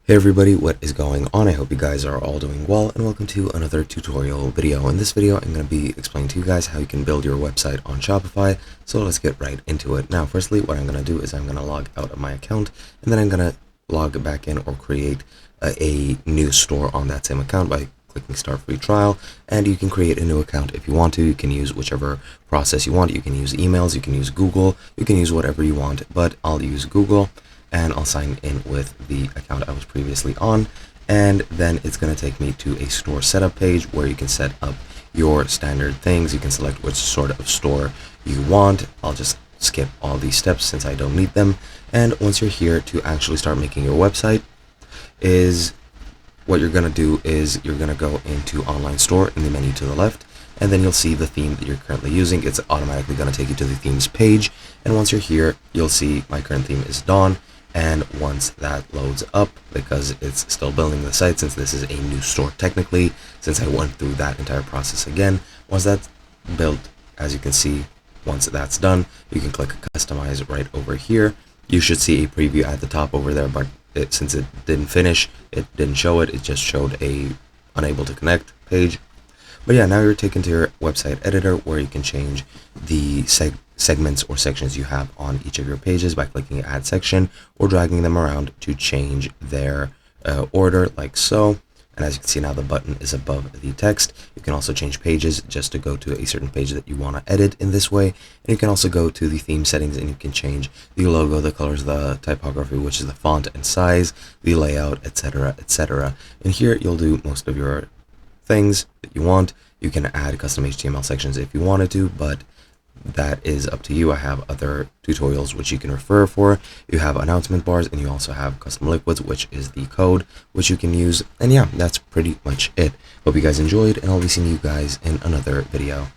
Hey everybody, what is going on? I hope you guys are all doing well, and welcome to another tutorial video. In this video, I'm going to be explaining to you guys how you can build your website on Shopify. So let's get right into it. Now, firstly, what I'm going to do is I'm going to log out of my account, and then I'm going to log back in or create a new store on that same account by clicking Start Free Trial. And you can create a new account if you want to. You can use whichever process you want. You can use emails, you can use Google, you can use whatever you want, but I'll use Google. And I'll sign in with the account I was previously on, and then it's going to take me to a store setup page where you can set up your standard things. You can select which sort of store you want. I'll just skip all these steps since I don't need them. And once you're here to actually start making your website, what you're going to do is you're going to go into online store in the menu to the left, and then you'll see the theme that you're currently using. It's automatically going to take you to the themes page, and once you're here, you'll see my current theme is Dawn. And once that loads up, because it's still building the site, since this is a new store technically, since I went through that entire process again, once that's built, as you can see, once that's done, you can click customize right over here. You should see a preview at the top over there, but since it didn't finish, it didn't show it. It just showed a unable to connect page. But yeah, now you're taken to your website editor where you can change the segments or sections you have on each of your pages by clicking add section or dragging them around to change their order like so. And as you can see now, the button is above the text. You can also change pages just to go to a certain page that you want to edit in this way. And you can also go to the theme settings and you can change the logo, the colors, the typography, which is the font and size, the layout, etc., etc. And here you'll do most of your things that you want. You can add custom HTML sections if you wanted to, but that is up to you. I have other tutorials which you can refer for. You have announcement bars, and you also have custom liquids, which is the code which you can use. And yeah, that's pretty much it. Hope you guys enjoyed, and I'll be seeing you guys in another video.